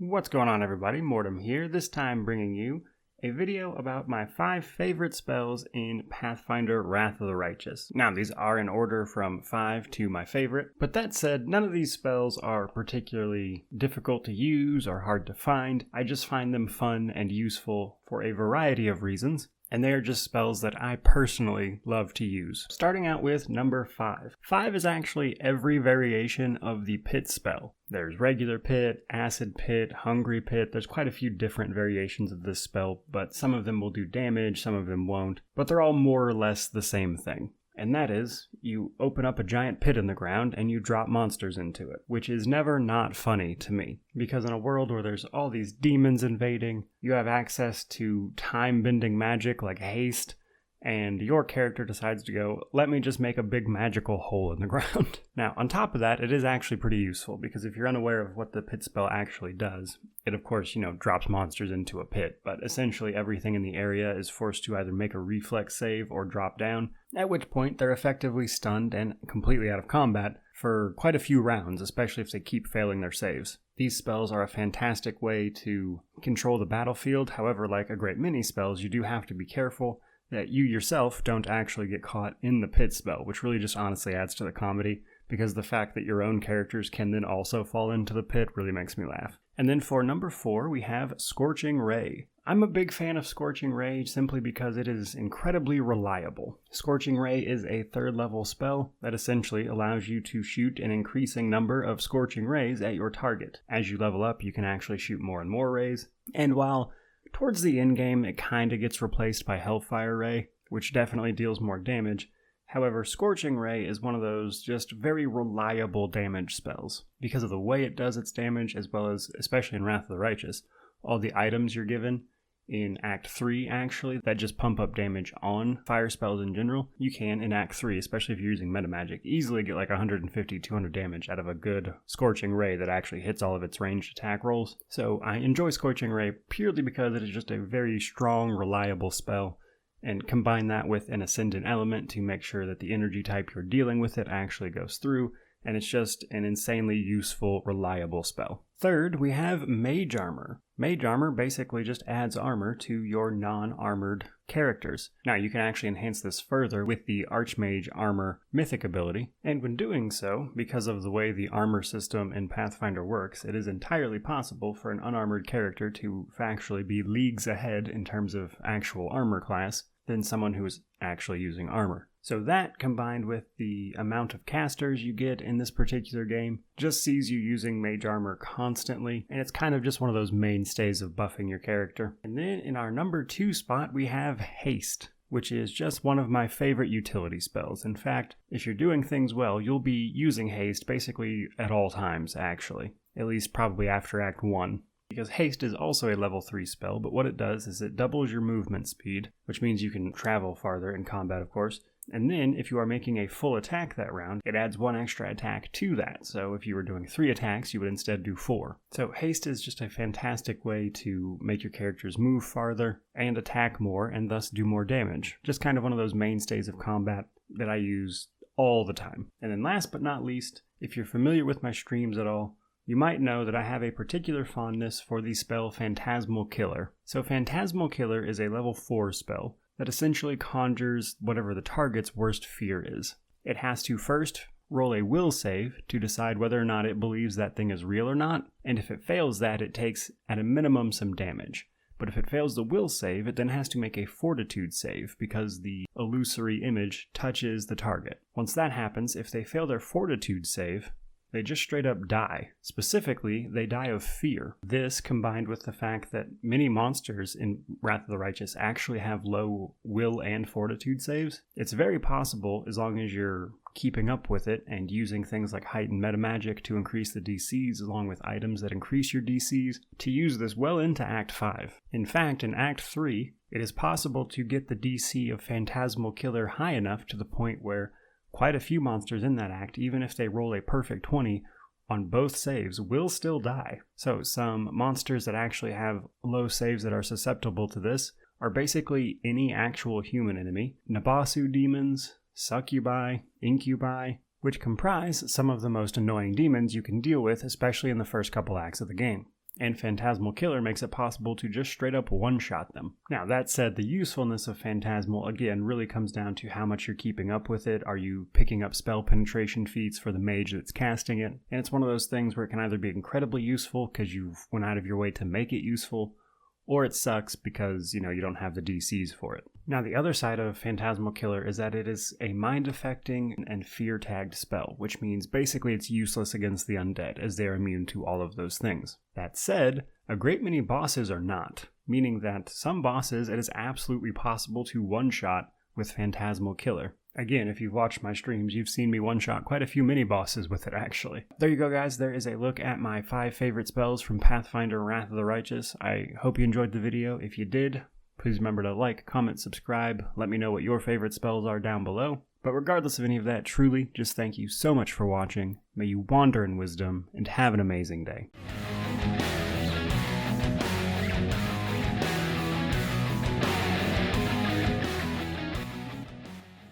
What's going on, everybody? Mortem here, this time bringing you a video about my 5 favorite spells in Pathfinder Wrath of the Righteous. Now, these are in order from 5 to my favorite, but that said, none of these spells are particularly difficult to use or hard to find. I just find them fun and useful for a variety of reasons, and they are just spells that I personally love to use. Starting out with number 5. 5 is actually every variation of the Pit spell. There's regular Pit, Acid Pit, Hungry Pit. There's quite a few different variations of this spell, but some of them will do damage, some of them won't. But they're all more or less the same thing. And that is, you open up a giant pit in the ground and you drop monsters into it, which is never not funny to me. Because in a world where there's all these demons invading, you have access to time-bending magic like haste, and your character decides to go, let me just make a big magical hole in the ground. Now, on top of that, it is actually pretty useful, because if you're unaware of what the pit spell actually does, it of course, drops monsters into a pit, but essentially everything in the area is forced to either make a reflex save or drop down, at which point they're effectively stunned and completely out of combat for quite a few rounds, especially if they keep failing their saves. These spells are a fantastic way to control the battlefield. However, like a great many spells, you do have to be careful that you yourself don't actually get caught in the pit spell, which really just honestly adds to the comedy, because the fact that your own characters can then also fall into the pit really makes me laugh. And then for number 4, we have Scorching Ray. I'm a big fan of Scorching Ray simply because it is incredibly reliable. Scorching Ray is a 3rd level spell that essentially allows you to shoot an increasing number of Scorching Rays at your target. As you level up, you can actually shoot more and more rays, and while towards the end game, it kinda gets replaced by Hellfire Ray, which definitely deals more damage. However, Scorching Ray is one of those just very reliable damage spells. Because of the way it does its damage, as well as, especially in Wrath of the Righteous, all the items you're given in Act 3, actually, that just pump up damage on fire spells in general, you can, in Act 3, especially if you're using meta magic, easily get like 150, 200 damage out of a good Scorching Ray that actually hits all of its ranged attack rolls. So I enjoy Scorching Ray purely because it is just a very strong, reliable spell, and combine that with an Ascendant element to make sure that the energy type you're dealing with it actually goes through, and it's just an insanely useful, reliable spell. 3rd, we have Mage Armor. Mage Armor basically just adds armor to your non-armored characters. Now, you can actually enhance this further with the Archmage Armor mythic ability, and when doing so, because of the way the armor system in Pathfinder works, it is entirely possible for an unarmored character to factually be leagues ahead in terms of actual armor class than someone who is actually using armor. So that, combined with the amount of casters you get in this particular game, just sees you using Mage Armor constantly, and it's kind of just one of those mainstays of buffing your character. And then in our number 2 spot, we have Haste, which is just one of my favorite utility spells. In fact, if you're doing things well, you'll be using Haste basically at all times, actually. At least probably after Act 1. Because Haste is also a level 3 spell, but what it does is it doubles your movement speed, which means you can travel farther in combat, of course. And then, if you are making a full attack that round, it adds 1 extra attack to that. So if you were doing 3 attacks, you would instead do 4. So Haste is just a fantastic way to make your characters move farther and attack more, and thus do more damage. Just kind of one of those mainstays of combat that I use all the time. And then last but not least, if you're familiar with my streams at all, you might know that I have a particular fondness for the spell Phantasmal Killer. So Phantasmal Killer is a level 4 spell that essentially conjures whatever the target's worst fear is. It has to first roll a will save to decide whether or not it believes that thing is real or not, and if it fails that, it takes at a minimum some damage. But if it fails the will save, it then has to make a fortitude save because the illusory image touches the target. Once that happens, if they fail their fortitude save, they just straight up die. Specifically, they die of fear. This, combined with the fact that many monsters in Wrath of the Righteous actually have low will and fortitude saves, it's very possible, as long as you're keeping up with it and using things like heightened meta magic to increase the DCs along with items that increase your DCs, to use this well into Act 5. In fact, in Act 3, it is possible to get the DC of Phantasmal Killer high enough to the point where quite a few monsters in that act, even if they roll a perfect 20 on both saves, will still die. So some monsters that actually have low saves that are susceptible to this are basically any actual human enemy, Nabasu demons, succubi, incubi, which comprise some of the most annoying demons you can deal with, especially in the first couple acts of the game. and Phantasmal Killer makes it possible to just straight up one-shot them. Now that said, the usefulness of Phantasmal again really comes down to how much you're keeping up with it. Are you picking up spell penetration feats for the mage that's casting it? And it's one of those things where it can either be incredibly useful because you went out of your way to make it useful, or it sucks because, you don't have the DCs for it. Now, the other side of Phantasmal Killer is that it is a mind-affecting and fear-tagged spell, which means basically it's useless against the undead, as they are immune to all of those things. That said, a great many bosses are not, meaning that some bosses it is absolutely possible to one-shot with Phantasmal Killer. Again, if you've watched my streams, you've seen me one-shot quite a few mini-bosses with it, actually. There you go, guys. There is a look at my 5 favorite spells from Pathfinder Wrath of the Righteous. I hope you enjoyed the video. If you did, please remember to like, comment, subscribe. Let me know what your favorite spells are down below. But regardless of any of that, truly, just thank you so much for watching. May you wander in wisdom, and have an amazing day.